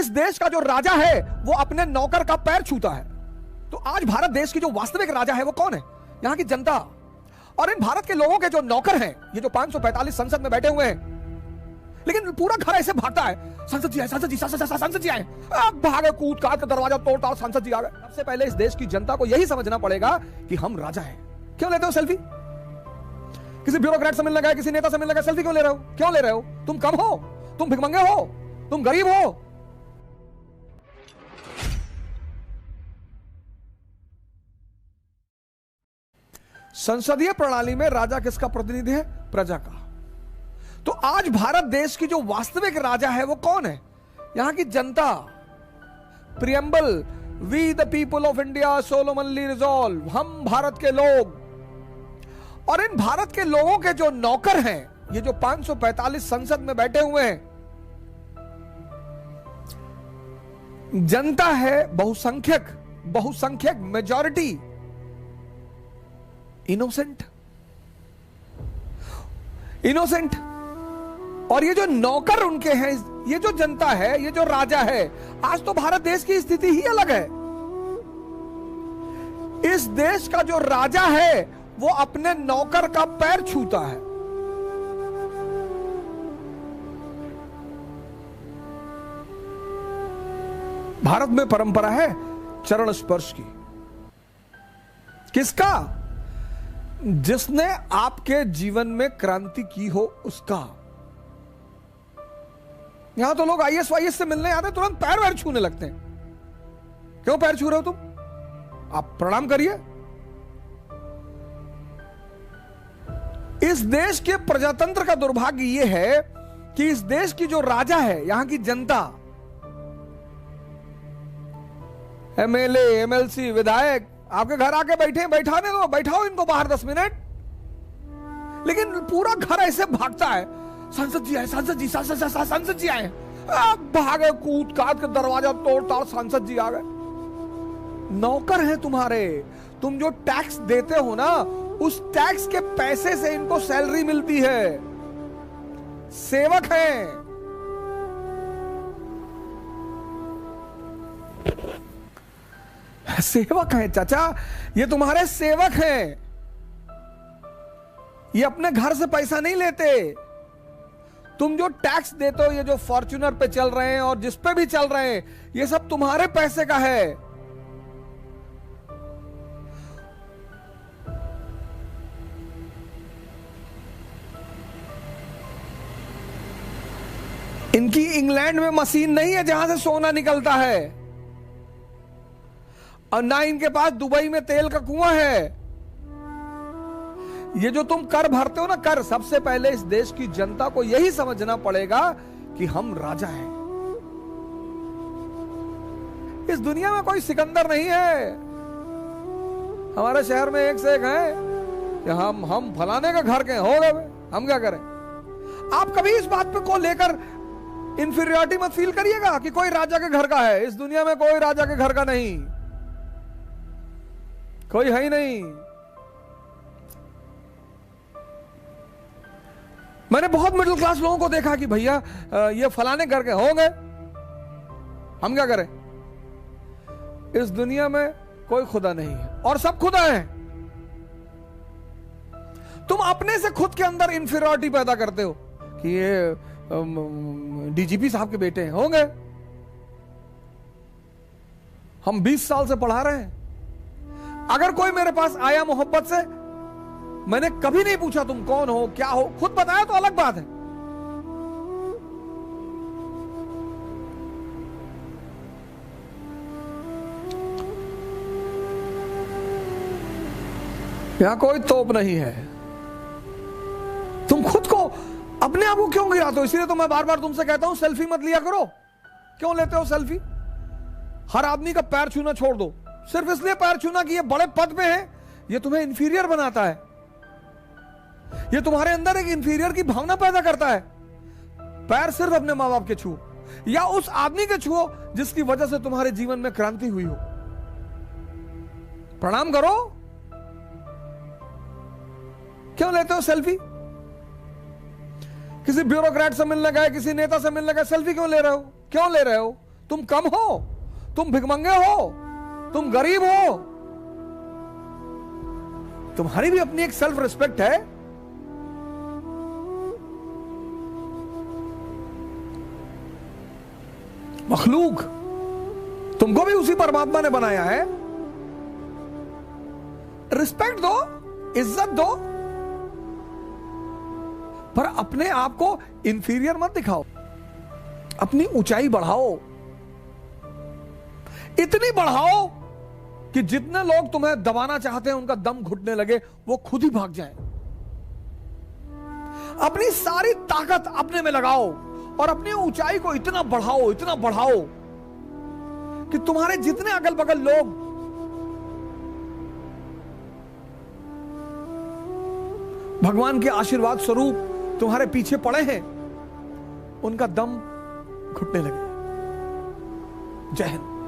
इस देश का जो राजा है वो अपने नौकर का पैर छूता है। तो आज भारत देश की जो वास्तविक राजा है वो कौन है? यहां की जनता। और इन भारत के लोगों के जो नौकर हैं, ये जो 545 संसद में बैठे हुए हैं, लेकिन पूरा घर ऐसे भागता है, संसद जी आए, संसद जी, संसद जी आए, भागे कूद काट कर दरवाजा तोड़ता, संसद जी आ गए। सबसे पहले इस देश की जनता को यही समझना पड़ेगा कि हम राजा हैं। क्यों लेते हो सेल्फी? किसी ब्यूरोक्रेट से मिलने गए, किसी नेता से मिलने गए, सेल्फी क्यों ले रहे हो? क्यों ले रहे हो? तुम कम हो? तुम भिखमंगे हो? तुम गरीब हो? संसदीय प्रणाली में राजा किसका प्रतिनिधि है? प्रजा का। तो आज भारत देश की जो वास्तविक राजा है वो कौन है? यहां की जनता। Preamble, we the people of India solemnly resolve, हम भारत के लोग। और इन भारत के लोगों के जो नौकर हैं, ये जो 545 संसद में बैठे हुए हैं, जनता है बहुसंख्यक मेजॉरिटी, इनोसेंट। और ये जो नौकर उनके हैं, ये जो जनता है, ये जो राजा है, आज तो भारत देश की स्थिति ही अलग है। इस देश का जो राजा है वो अपने नौकर का पैर छूता है। भारत में परंपरा है चरण स्पर्श की। किसका? जिसने आपके जीवन में क्रांति की हो उसका। यहां तो लोग आईएएस वाईएएस से मिलने आते तुरंत पैर वैर छूने लगते हैं। क्यों पैर छू रहे हो तुम? आप प्रणाम करिए। इस देश के प्रजातंत्र का दुर्भाग्य यह है कि इस देश की जो राजा है, यहां की जनता, एमएलए, एमएलसी, विधायक आपके घर आके बैठे, बैठाने दो, बैठाओ इनको बाहर 10 मिनट, लेकिन पूरा घर ऐसे भागता है, संसद जी आए, संसद जी, संसद जी आए, भागे कूद काट के दरवाजा तोड़ता, संसद जी आ गए। नौकर हैं तुम्हारे। तुम जो टैक्स देते हो ना, उस टैक्स के पैसे से इनको सैलरी मिलती है। सेवक हैं। सेवक हैं चाचा, ये तुम्हारे सेवक हैं। ये अपने घर से पैसा नहीं लेते। तुम जो टैक्स देते हो, ये जो फॉर्च्यूनर पे चल रहे हैं और जिस पे भी चल रहे हैं, ये सब तुम्हारे पैसे का है। इनकी इंग्लैंड में मशीन नहीं है जहां से सोना निकलता है, और ना इनके पास दुबई में तेल का कुआं है। ये जो तुम कर भरते हो ना, कर, सबसे पहले इस देश की जनता को यही समझना पड़ेगा कि हम राजा हैं। इस दुनिया में कोई सिकंदर नहीं है। हमारे शहर में एक से एक है कि हम फलाने के घर के हो गए, हम क्या करें। आप कभी इस बात पे को लेकर इंफीरियरिटी मत फील करिएगा कि कोई राजा के घर का है। इस दुनिया में कोई राजा के घर का नहीं, कोई है ही नहीं। मैंने बहुत मिडिल क्लास लोगों को देखा कि भैया ये फलाने घर के होंगे, हम क्या करें। इस दुनिया में कोई खुदा नहीं है और सब खुदा है। तुम अपने से खुद के अंदर इंफीरियरिटी पैदा करते हो कि ये डीजीपी साहब के बेटे हैं, होंगे। हम 20 साल से पढ़ा रहे हैं। अगर कोई मेरे पास आया मोहब्बत से, मैंने कभी नहीं पूछा तुम कौन हो, क्या हो, खुद बताया तो अलग बात है। यहां कोई तोप नहीं है। तुम खुद को, अपने आप को क्यों गिराते हो? इसलिए तो मैं बार बार तुमसे कहता हूं सेल्फी मत लिया करो। क्यों लेते हो सेल्फी? हर आदमी का पैर छूना छोड़ दो। सिर्फ इसलिए पैर छूना कि ये बड़े पद पे है, ये तुम्हें इंफीरियर बनाता है। ये तुम्हारे अंदर एक इंफीरियर की भावना पैदा करता है। पैर सिर्फ अपने मां बाप के छुओ या उस आदमी के छुओ जिसकी वजह से तुम्हारे जीवन में क्रांति हुई हो। प्रणाम करो। क्यों लेते हो सेल्फी? किसी ब्यूरोक्रेट से मिलने गए, किसी नेता से मिलने गए, सेल्फी क्यों ले रहे हो? क्यों ले रहे हो? तुम कम हो, तुम भिखमंगे हो, तुम गरीब हो, तुम्हारी भी अपनी एक सेल्फ रिस्पेक्ट है। मखलूक, तुमको भी उसी परमात्मा ने बनाया है, रिस्पेक्ट दो, इज्जत दो, पर अपने आप को इंफीरियर मत दिखाओ, अपनी ऊंचाई बढ़ाओ, इतनी बढ़ाओ कि जितने लोग तुम्हें दबाना चाहते हैं उनका दम घुटने लगे, वो खुद ही भाग जाएं। अपनी सारी ताकत अपने में लगाओ और अपनी ऊंचाई को इतना बढ़ाओ कि तुम्हारे जितने अगल बगल लोग भगवान के आशीर्वाद स्वरूप तुम्हारे पीछे पड़े हैं, उनका दम घुटने लगे। जय हिंद।